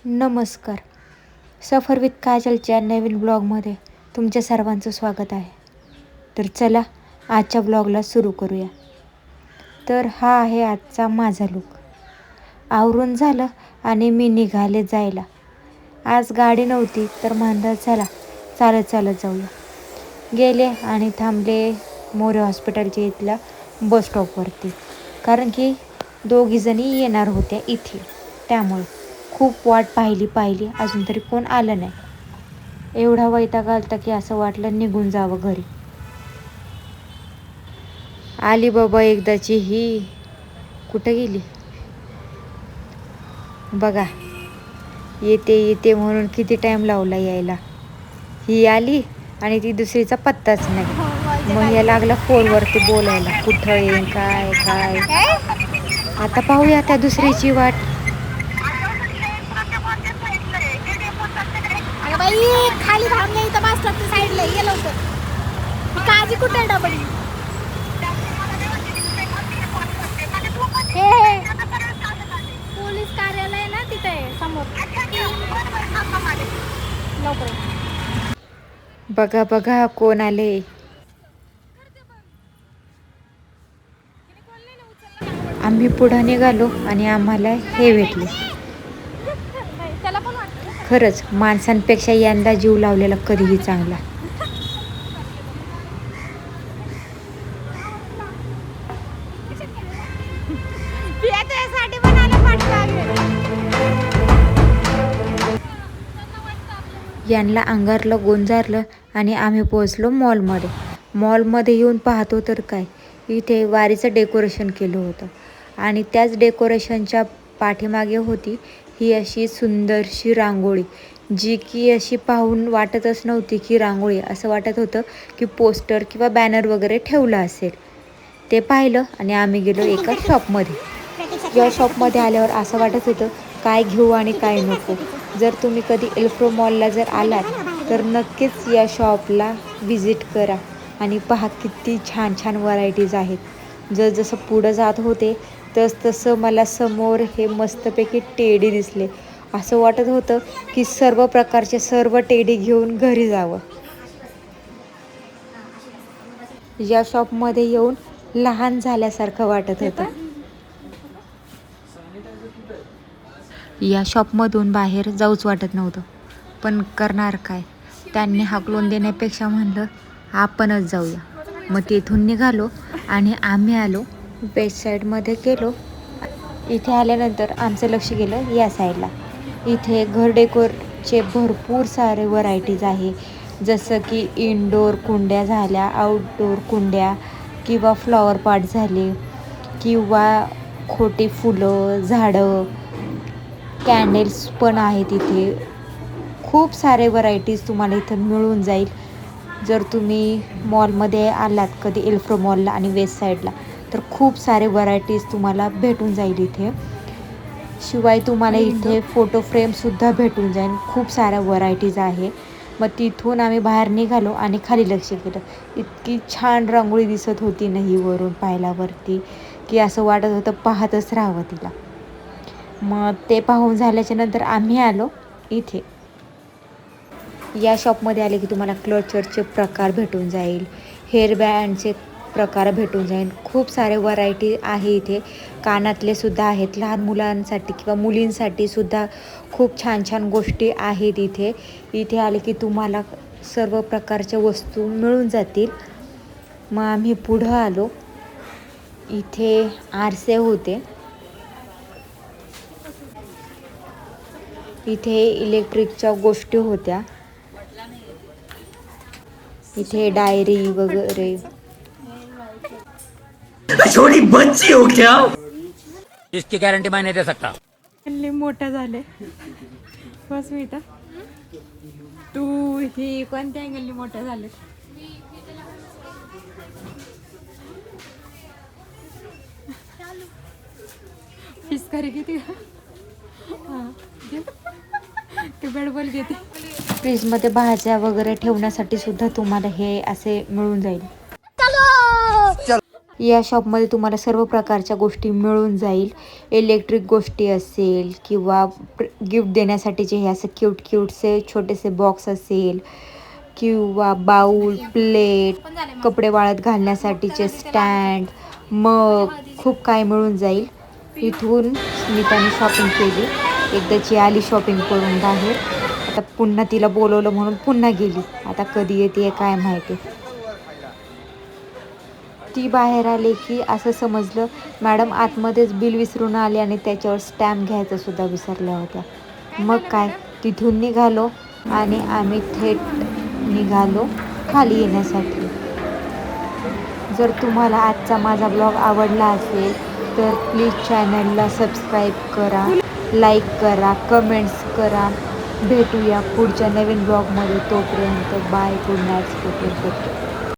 नमस्कार. सफर विथ काजलच्या नवीन ब्लॉगमध्ये तुमच्या सर्वांचं स्वागत आहे. तर चला आजच्या ब्लॉगला सुरू करूया. तर हा आहे आजचा माझा लुक. आवरून झालं आणि मी निघाले जायला. आज गाडी नव्हती तर म्हणलं चला चालत जाऊया. गेले आणि थांबले मोरे हॉस्पिटलच्या इथल्या बस स्टॉपवरती, कारण की दोघीजणी येणार होत्या इथे. त्यामुळे खूप वाट पाहिली अजून तरी कोण आलं नाही. एवढा वैताग आलता की असं वाटलं निघून जावं घरी. आली बाबा एकदाची ही. कुठं गेली बघा. येते म्हणून किती टाईम लावला यायला. ही आली आणि ती दुसरीचा पत्ताच नाही. मग या लागला फोनवरती बोलायला, कुठं येईन काय. आता पाहूया त्या दुसरीची वाट. खाली थांबले इथं बस स्टॉपच्या साईडला ये लवकर. काजी कुठे डबडी हे पोलीस कार्यालय ना तिथे समोर. लवकर बघा कोण आले. आम्ही पुढं निघालो आणि आम्हाला हे भेटले. खरंच माणसांपेक्षा यंदा जीव लावलेला कधीही चांगला. यांना अंगारलं गोंजारलं आणि आम्ही पोहोचलो मॉलमध्ये. मॉलमध्ये येऊन पाहतो तर काय, इथे वारीचं डेकोरेशन केलं होतं आणि त्याच डेकोरेशनच्या पाठीमागे होती ही अशी सुंदरशी रांगोळी, जी की अशी पाहून वाटतच नव्हती की रांगोळी. असं वाटत होतं की पोस्टर किंवा बॅनर वगैरे ठेवला असेल. ते पाहिलं आणि आम्ही गेलो एका शॉपमध्ये. या शॉपमध्ये आल्यावर असं वाटत होतं काय घेऊ आणि काय नको. जर तुम्ही कधी एल्फ्रो मॉलला जर आलात तर नक्कीच या शॉपला व्हिजिट करा आणि पहा किती छान व्हरायटीज आहेत. जसं पुढं जात होते तसं मला समोर हे मस्तपैकी टेडी दिसले. असं वाटत होतं की सर्व प्रकारचे सर्व टेडी घेऊन घरी जावं. या शॉपमध्ये येऊन लहान झाल्यासारखं वाटत होतं. या शॉपमधून बाहेर जाऊच वाटत नव्हतं, पण करणार काय. त्यांनी हाकलून देण्यापेक्षा म्हणलं आपणच जाऊया. मग तिथून निघालो आणि आम्ही आलो वेस्ट साईडमध्ये गेलो. इथे आल्यानंतर आमचं लक्ष गेलं या साईडला. इथे घर डेकोरचे भरपूर सारे व्हरायटीज आहे. जसं की इनडोअर कुंड्या झाल्या, आउटडोअर कुंड्या किंवा फ्लॉवर पॉट झाले किंवा खोटी फुलं, झाडं, कॅन्डल्स पण आहेत. इथे खूप सारे व्हरायटीज तुम्हाला इथं मिळून जाईल. जर तुम्ही मॉलमध्ये आलात कधी एल्फ्रो मॉलला आणि वेस्ट साईडला तर खूप सारे व्हरायटीज तुम्हाला भेटून जाईल इथे. शिवाय तुम्हाला इथे फोटो फ्रेमसुद्धा भेटून जाईल. खूप साऱ्या व्हरायटीज आहे. मग तिथून आम्ही बाहेर निघालो आणि खाली लक्ष केलं. इतकी छान रांगोळी दिसत होती ना ही वरून पाहिल्यावरती की असं वाटत होतं पाहतच राहावं तिला. मग ते पाहून झाल्याच्या नंतर आम्ही आलो इथे. या शॉपमध्ये आले की तुम्हाला क्लचरचे प्रकार भेटून जाईल, हेअरबँडचे प्रकार भेटून जाईल. खूप सारे व्हरायटी आहे इथे. कानातले सुद्धा आहेत लहान मुलांसाठी किंवा मुलींसाठी सुद्धा. खूप छान गोष्टी आहेत इथे. इथे आले की तुम्हाला सर्व प्रकारच्या वस्तू मिळून जातील. मग आम्ही पुढं आलो. इथे आरसे होते. इथे इलेक्ट्रिकच्या गोष्टी होत्या. इथे डायरी वगैरे. छोटी बच्ची हो क्या? इसकी गारंटी मैं नहीं दे सकता. मोठा झाले बस मी तर. तू ही कोणत्या अँगलनी मोठा झाले? पिचकारी किती ते बॅटबॉल घेते. फ्रीजमध्ये भाज्या वगैरे ठेवण्यासाठी सुद्धा तुम्हाला हे असे मिळून जाईल. या शॉपमध्ये तुम्हाला सर्व प्रकारच्या गोष्टी मिळून जाईल. इलेक्ट्रिक गोष्टी असेल किंवा गिफ्ट देण्यासाठीचे हे असं क्यूटसे छोटेसे बॉक्स असेल किंवा बाऊल, प्लेट, कपडे वाळत घालण्यासाठीचे स्टँड, मग खूप काय मिळून जाईल. इथून स्मिताने शॉपिंग केली. एकदाची आली शॉपिंग करून बाहेर. आता पुन्हा तिला बोलवलं म्हणून पुन्हा गेली. आता कधी येते काय माहिती. ती बाहेर आले की असं समजलं मॅडम आतमध्येच बिल विसरून आले आणि त्याच्यावर स्टॅम्प घ्यायचं सुद्धा विसरल्या होत्या. मग काय तिथून निघालो आणि आम्ही थेट निघालो खाली येण्यासाठी. जर तुम्हाला आजचा माझा ब्लॉग आवडला असेल तर प्लीज चॅनलला सबस्क्राईब करा, लाईक करा, कमेंट्स करा. भेटूया पुढच्या नवीन ब्लॉगमध्ये. तोपर्यंत बाय, गुड नाईट.